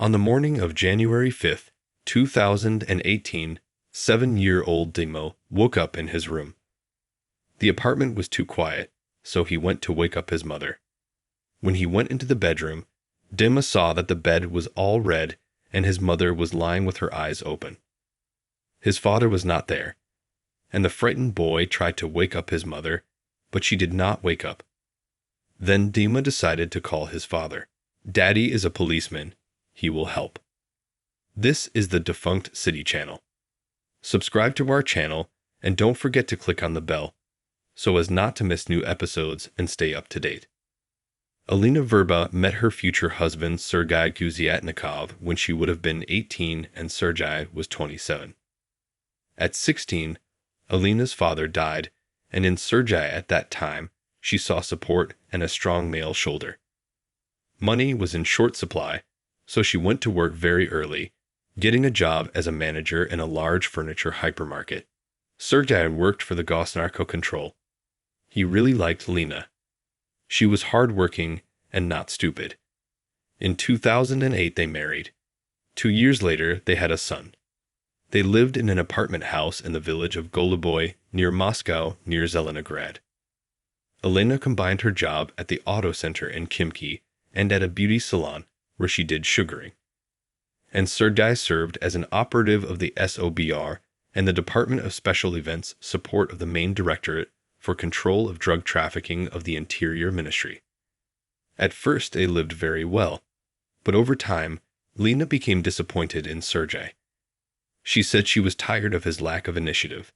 On the morning of January 5th, 2018, 7-year-old Dimo woke up in his room. The apartment was too quiet, so he went to wake up his mother. When he went into the bedroom, Dima saw that the bed was all red and his mother was lying with her eyes open. His father was not there, and the frightened boy tried to wake up his mother, but she did not wake up. Then Dima decided to call his father. Daddy is a policeman. He will help. This is the Defunct City channel. Subscribe to our channel and don't forget to click on the bell so as not to miss new episodes and stay up to date. Elena Verba met her future husband Sergei Guzyatnikov when she would have been 18 and Sergei was 27. At 16, Elena's father died, and in Sergei at that time, she saw support and a strong male shoulder. Money was in short supply, so she went to work very early, getting a job as a manager in a large furniture hypermarket. Sergei worked for the Gosnarko Control. He really liked Lena. She was hardworking and not stupid. In 2008 they married. 2 years later they had a son. They lived in an apartment house in the village of Goluboy near Moscow near Zelenograd. Elena combined her job at the auto center in Khimki and at a beauty salon where she did sugaring. And Sergei served as an operative of the SOBR and the Department of Special Events support of the main directorate for control of drug trafficking of the Interior Ministry. At first they lived very well, but over time, Lena became disappointed in Sergei. She said she was tired of his lack of initiative.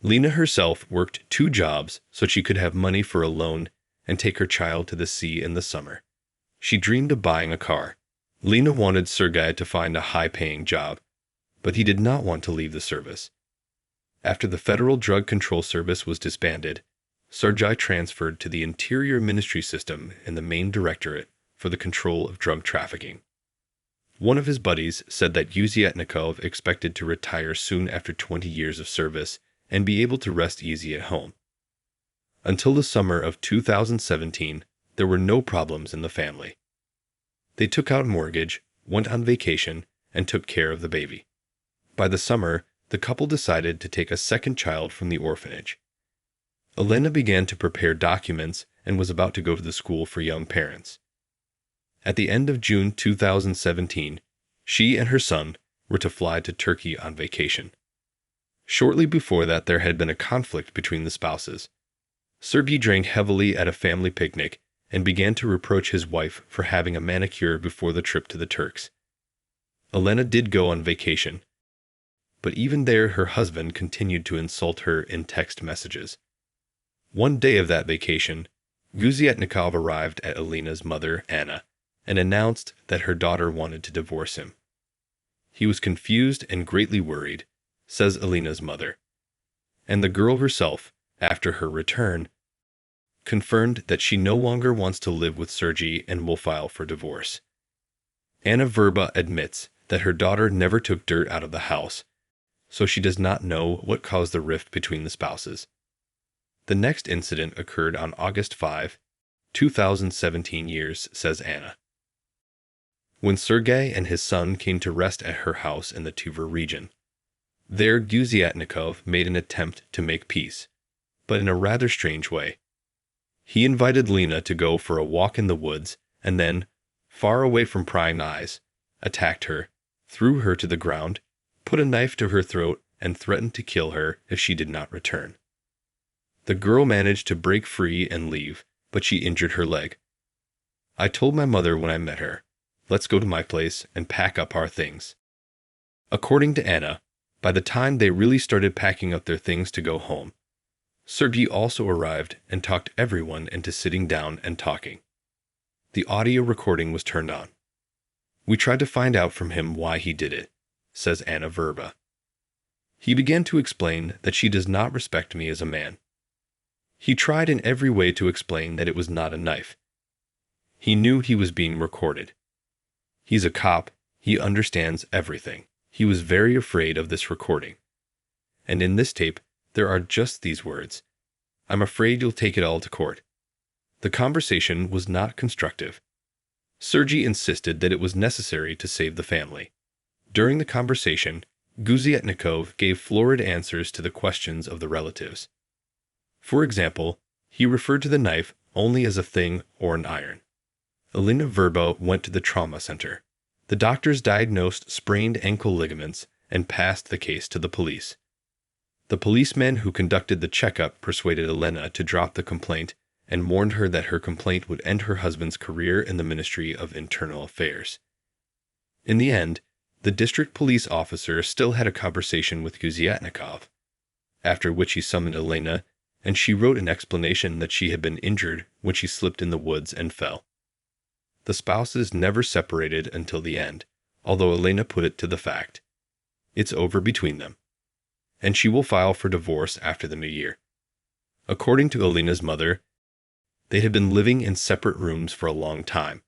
Lena herself worked 2 jobs so she could have money for a loan and take her child to the sea in the summer. She dreamed of buying a car. Lena wanted Sergei to find a high-paying job, but he did not want to leave the service. After the Federal Drug Control Service was disbanded, Sergei transferred to the Interior Ministry system in the main directorate for the control of drug trafficking. One of his buddies said that Guzyatnikov expected to retire soon after 20 years of service and be able to rest easy at home. Until the summer of 2017, there were no problems in the family. They took out a mortgage, went on vacation, and took care of the baby. By the summer, the couple decided to take a second child from the orphanage. Elena began to prepare documents and was about to go to the school for young parents. At the end of June 2017, she and her son were to fly to Turkey on vacation. Shortly before that, there had been a conflict between the spouses. Sergei drank heavily at a family picnic and began to reproach his wife for having a manicure before the trip to the Turks. Elena did go on vacation, but even there her husband continued to insult her in text messages. One day of that vacation, Guzyatnikov arrived at Elena's mother, Anna, and announced that her daughter wanted to divorce him. He was confused and greatly worried, says Elena's mother. And the girl herself, after her return, confirmed that she no longer wants to live with Sergei and will file for divorce. Anna Verba admits that her daughter never took dirt out of the house, so she does not know what caused the rift between the spouses. The next incident occurred on August 5, 2017, says Anna, when Sergei and his son came to rest at her house in the Tver region. There Guzyatnikov made an attempt to make peace, but in a rather strange way. He invited Lena to go for a walk in the woods and then, far away from prying eyes, attacked her, threw her to the ground, put a knife to her throat, and threatened to kill her if she did not return. The girl managed to break free and leave, but she injured her leg. I told my mother when I met her, "Let's go to my place and pack up our things." According to Anna, by the time they really started packing up their things to go home, Sergei also arrived and talked everyone into sitting down and talking. The audio recording was turned on. We tried to find out from him why he did it, says Anna Verba. He began to explain that she does not respect me as a man. He tried in every way to explain that it was not a knife. He knew he was being recorded. He's a cop, he understands everything. He was very afraid of this recording. And in this tape, there are just these words, "I'm afraid you'll take it all to court." The conversation was not constructive. Sergei insisted that it was necessary to save the family. During the conversation, Guzietnikov gave florid answers to the questions of the relatives. For example, he referred to the knife only as a thing or an iron. Elena Verba went to the trauma center. The doctors diagnosed sprained ankle ligaments and passed the case to the police. The policeman who conducted the checkup persuaded Elena to drop the complaint and warned her that her complaint would end her husband's career in the Ministry of Internal Affairs. In the end, the district police officer still had a conversation with Guzietnikov, after which he summoned Elena, and she wrote an explanation that she had been injured when she slipped in the woods and fell. The spouses never separated until the end, although Elena put it to the fact. It's over between them, and she will file for divorce after the new year. According to Elena's mother, they had been living in separate rooms for a long time.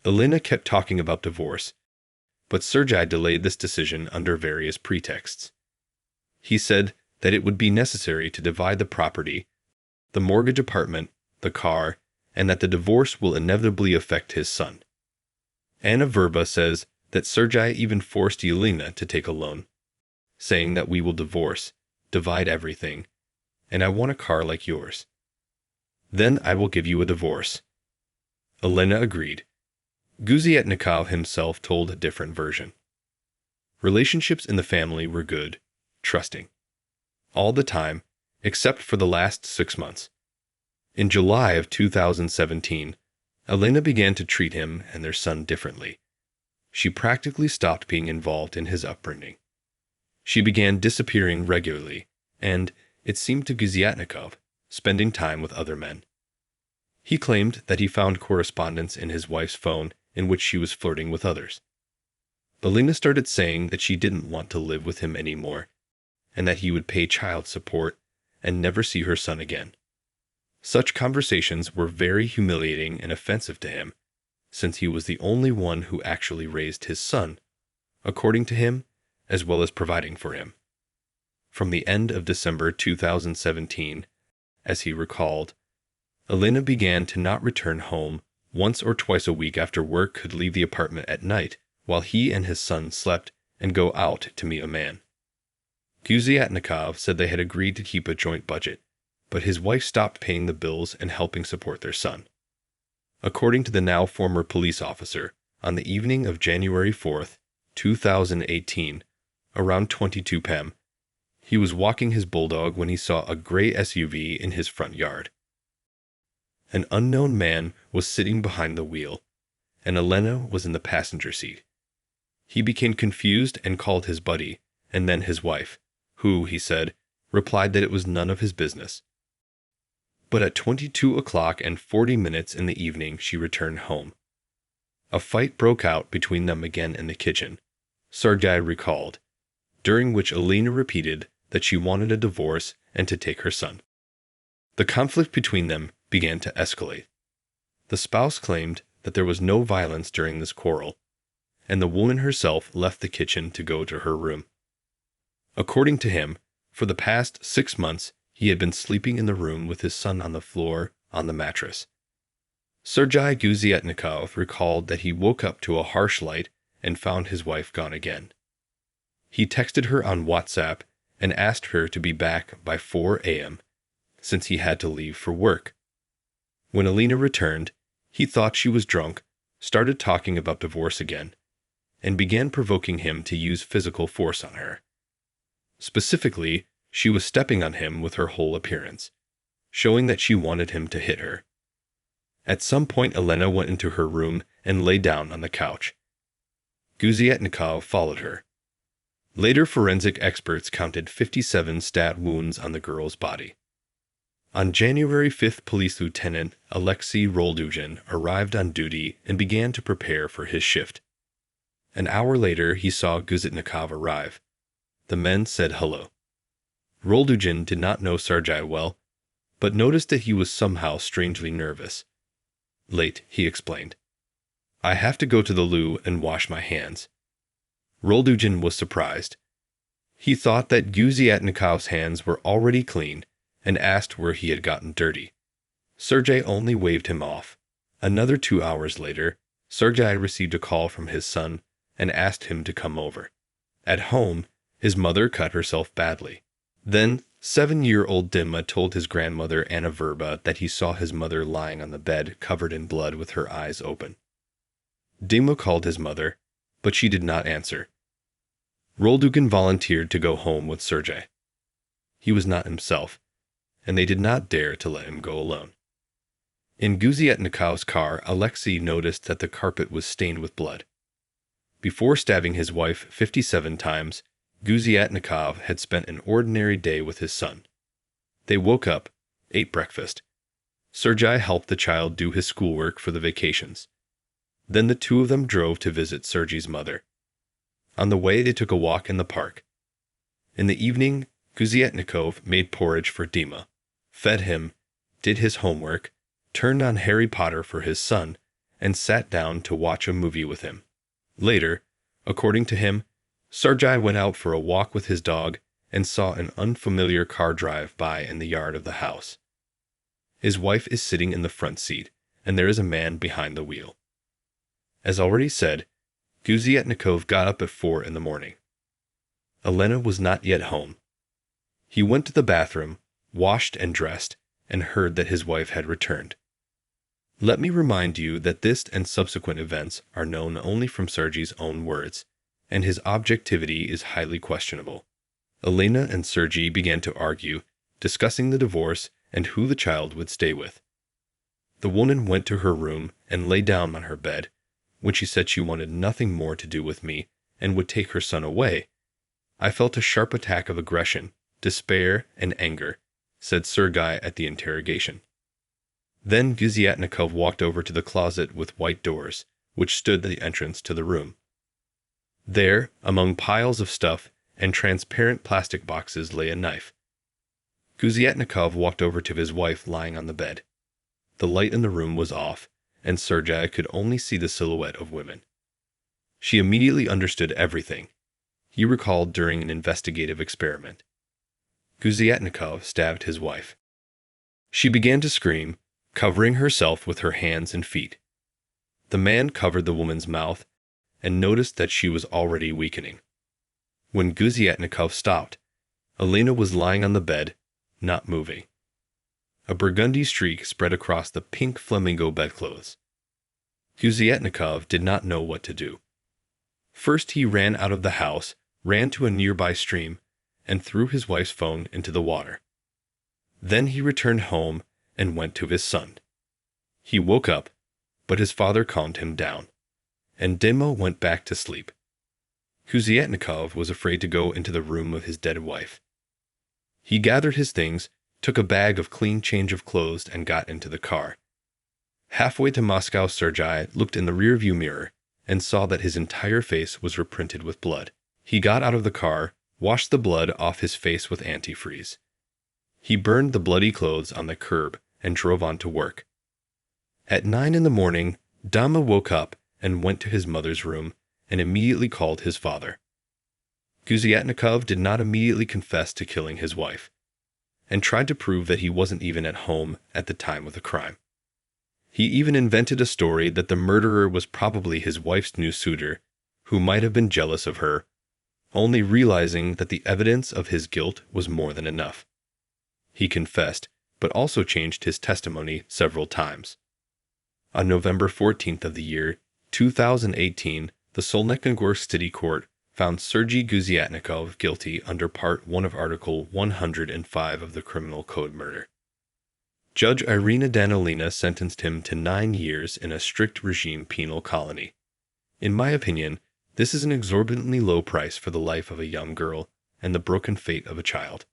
Elena kept talking about divorce, but Sergei delayed this decision under various pretexts. He said that it would be necessary to divide the property, the mortgage apartment, the car, and that the divorce will inevitably affect his son. Elena Verba says that Sergei even forced Elena to take a loan, saying that we will divorce, divide everything, and I want a car like yours. Then I will give you a divorce. Elena agreed. Guzietnikov himself told a different version. Relationships in the family were good, trusting. All the time, except for the last 6 months. In July of 2017, Elena began to treat him and their son differently. She practically stopped being involved in his upbringing. She began disappearing regularly, and, it seemed to Guzietnikov, spending time with other men. He claimed that he found correspondence in his wife's phone in which she was flirting with others. Elena started saying that she didn't want to live with him anymore, and that he would pay child support and never see her son again. Such conversations were very humiliating and offensive to him, since he was the only one who actually raised his son, according to him, as well as providing for him. From the end of December 2017, as he recalled, Elena began to not return home once or twice a week after work, could leave the apartment at night while he and his son slept and go out to meet a man. Guzietnikov said they had agreed to keep a joint budget, but his wife stopped paying the bills and helping support their son. According to the now former police officer, on the evening of January 4, 2018, around 22 p.m., he was walking his bulldog when he saw a gray SUV in his front yard. An unknown man was sitting behind the wheel, and Elena was in the passenger seat. He became confused and called his buddy, and then his wife, who, he said, replied that it was none of his business. But at 22 o'clock and 40 minutes in the evening she returned home. A fight broke out between them again in the kitchen, Sergei recalled, during which Elena repeated that she wanted a divorce and to take her son. The conflict between them began to escalate. The spouse claimed that there was no violence during this quarrel, and the woman herself left the kitchen to go to her room. According to him, for the past 6 months, he had been sleeping in the room with his son on the floor on the mattress. Sergei Guzietnikov recalled that he woke up to a harsh light and found his wife gone again. He texted her on WhatsApp and asked her to be back by 4 a.m., since he had to leave for work. When Elena returned, he thought she was drunk, started talking about divorce again, and began provoking him to use physical force on her. Specifically, she was stepping on him with her whole appearance, showing that she wanted him to hit her. At some point, Elena went into her room and lay down on the couch. Guzietnikov followed her. Later, forensic experts counted 57 stab wounds on the girl's body. On January 5th, Police Lieutenant Alexei Roldugin arrived on duty and began to prepare for his shift. An hour later, he saw Guzietnikov arrive. The men said hello. Roldugin did not know Sergei well, but noticed that he was somehow strangely nervous. Late, he explained. I have to go to the loo and wash my hands. Roldugin was surprised. He thought that Guzietnikov's hands were already clean and asked where he had gotten dirty. Sergei only waved him off. Another 2 hours later, Sergei received a call from his son and asked him to come over. At home, his mother cut herself badly. Then, 7-year-old Dima told his grandmother Elena Verba that he saw his mother lying on the bed covered in blood with her eyes open. Dima called his mother, but she did not answer. Roldugan volunteered to go home with Sergei. He was not himself, and they did not dare to let him go alone. In Guzietnikov's car, Alexei noticed that the carpet was stained with blood. Before stabbing his wife 57 times, Guzietnikov had spent an ordinary day with his son. They woke up, ate breakfast. Sergei helped the child do his schoolwork for the vacations. Then the two of them drove to visit Sergei's mother. On the way, they took a walk in the park. In the evening, Guzietnikov made porridge for Dima, fed him, did his homework, turned on Harry Potter for his son, and sat down to watch a movie with him. Later, according to him, Sergei went out for a walk with his dog and saw an unfamiliar car drive by in the yard of the house. His wife is sitting in the front seat, and there is a man behind the wheel. As already said, Guzietnikov got up at 4 in the morning. Elena was not yet home. He went to the bathroom, washed and dressed, and heard that his wife had returned. Let me remind you that this and subsequent events are known only from Sergei's own words, and his objectivity is highly questionable. Elena and Sergei began to argue, discussing the divorce and who the child would stay with. The woman went to her room and lay down on her bed, when she said she wanted nothing more to do with me and would take her son away. I felt a sharp attack of aggression, despair, and anger, said Sergei at the interrogation. Then Guzietnikov walked over to the closet with white doors, which stood at the entrance to the room. There, among piles of stuff and transparent plastic boxes, lay a knife. Guzietnikov walked over to his wife lying on the bed. The light in the room was off, and Sergei could only see the silhouette of women. She immediately understood everything, he recalled during an investigative experiment. Guzietnikov stabbed his wife. She began to scream, covering herself with her hands and feet. The man covered the woman's mouth and noticed that she was already weakening. When Guzietnikov stopped, Elena was lying on the bed, not moving. A burgundy streak spread across the pink flamingo bedclothes. Guzietnikov did not know what to do. First he ran out of the house, ran to a nearby stream, and threw his wife's phone into the water. Then he returned home and went to his son. He woke up, but his father calmed him down, and Dima went back to sleep. Guzietnikov was afraid to go into the room of his dead wife. He gathered his things, took a bag of clean change of clothes, and got into the car. Halfway to Moscow, Sergei looked in the rearview mirror and saw that his entire face was reprinted with blood. He got out of the car, washed the blood off his face with antifreeze. He burned the bloody clothes on the curb and drove on to work. At 9 in the morning, Dama woke up and went to his mother's room and immediately called his father. Guzietnikov did not immediately confess to killing his wife, and tried to prove that he wasn't even at home at the time of the crime. He even invented a story that the murderer was probably his wife's new suitor, who might have been jealous of her, only realizing that the evidence of his guilt was more than enough. He confessed, but also changed his testimony several times. On November 14th of the year 2018, the Solnechengorsk City Court found Sergei Guzietnikov guilty under Part 1 of Article 105 of the Criminal Code murder. Judge Irina Danilina sentenced him to 9 years in a strict regime penal colony. In my opinion, this is an exorbitantly low price for the life of a young girl and the broken fate of a child.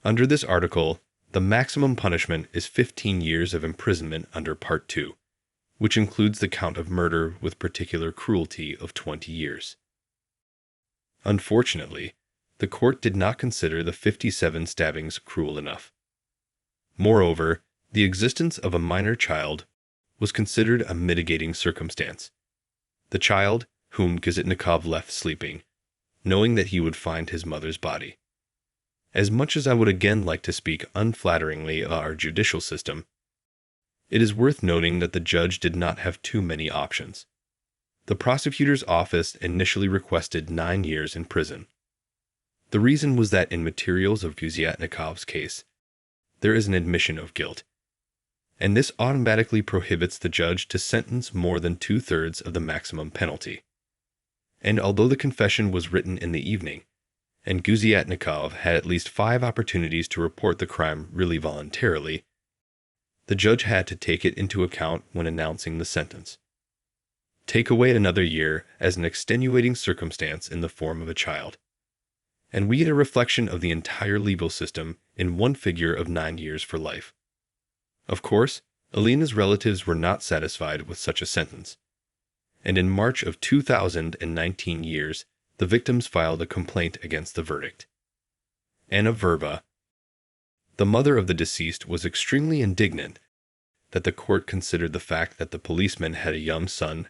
Under this article, the maximum punishment is 15 years of imprisonment under Part 2, which includes the count of murder with particular cruelty of 20 years. Unfortunately, the court did not consider the 57 stabbings cruel enough. Moreover, the existence of a minor child was considered a mitigating circumstance. The child, whom Guzietnikov left sleeping, knowing that he would find his mother's body. As much as I would again like to speak unflatteringly of our judicial system, It is worth noting that the judge did not have too many options. The prosecutor's office initially requested 9 years in prison. The reason was that in materials of Guzyatnikov's case, there is an admission of guilt, and this automatically prohibits the judge to sentence more than 2/3 of the maximum penalty. And although the confession was written in the evening, and Guzyatnikov had at least 5 opportunities to report the crime really voluntarily, the judge had to take it into account when announcing the sentence. Take away another year as an extenuating circumstance in the form of a child, and we get a reflection of the entire legal system in one figure of 9 years for life. Of course, Elena's relatives were not satisfied with such a sentence, and in March of 2019 years, the victims filed a complaint against the verdict. Elena Verba, the mother of the deceased, was extremely indignant that the court considered the fact that the policeman had a young son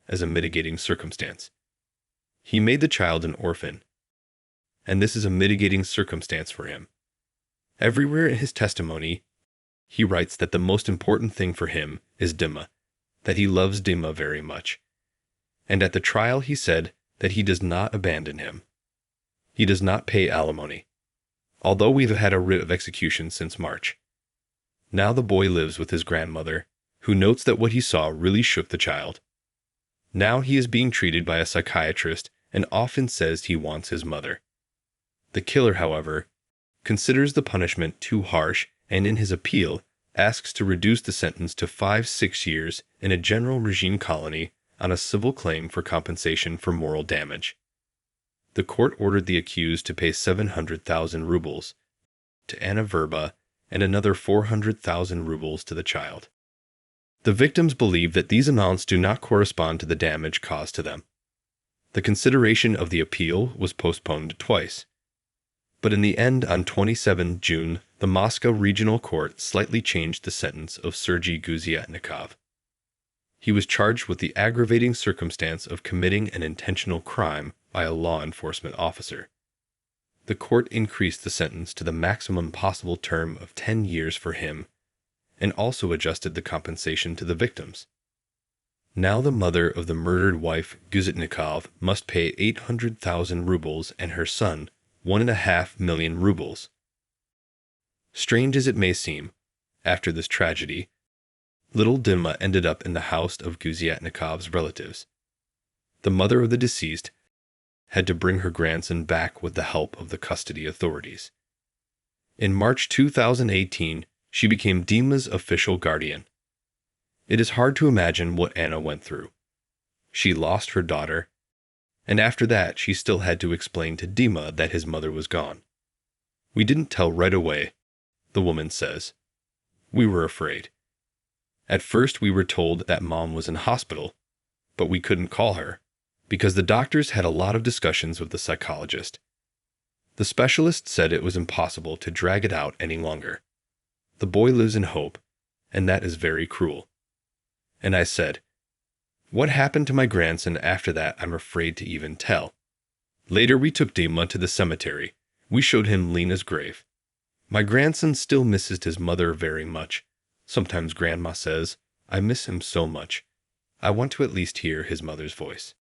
as a mitigating circumstance. He made the child an orphan, and this is a mitigating circumstance for him. Everywhere in his testimony, he writes that the most important thing for him is Dima, that he loves Dima very much. And at the trial he said that he does not abandon him. He does not pay alimony, although we've had a writ of execution since March. Now the boy lives with his grandmother, who notes that what he saw really shook the child. Now he is being treated by a psychiatrist and often says he wants his mother. The killer, however, considers the punishment too harsh and in his appeal asks to reduce the sentence to 5-6 years in a general regime colony on a civil claim for compensation for moral damage. The court ordered the accused to pay 700,000 rubles to Elena Verba and another 400,000 rubles to the child. The victims believe that these amounts do not correspond to the damage caused to them. The consideration of the appeal was postponed twice. But in the end, on 27 June, the Moscow Regional Court slightly changed the sentence of Sergei Guzyatnikov. He was charged with the aggravating circumstance of committing an intentional crime by a law enforcement officer. The court increased the sentence to the maximum possible term of 10 years for him, and also adjusted the compensation to the victims. Now the mother of the murdered wife, Guzyatnikov, must pay 800,000 rubles and her son 1.5 million rubles. Strange as it may seem, after this tragedy, little Dima ended up in the house of Guzyatnikov's relatives. The mother of the deceased had to bring her grandson back with the help of the custody authorities. In March 2018, she became Dima's official guardian. It is hard to imagine what Anna went through. She lost her daughter, and after that she still had to explain to Dima that his mother was gone. "We didn't tell right away," the woman says. "We were afraid. At first we were told that Mom was in hospital, but we couldn't call her, because the doctors had a lot of discussions with the psychologist. The specialist said it was impossible to drag it out any longer. The boy lives in hope, and that is very cruel." And I said, "What happened to my grandson after that I'm afraid to even tell." Later we took Dima to the cemetery. We showed him Lena's grave. My grandson still misses his mother very much. Sometimes Grandma says, "I miss him so much. I want to at least hear his mother's voice."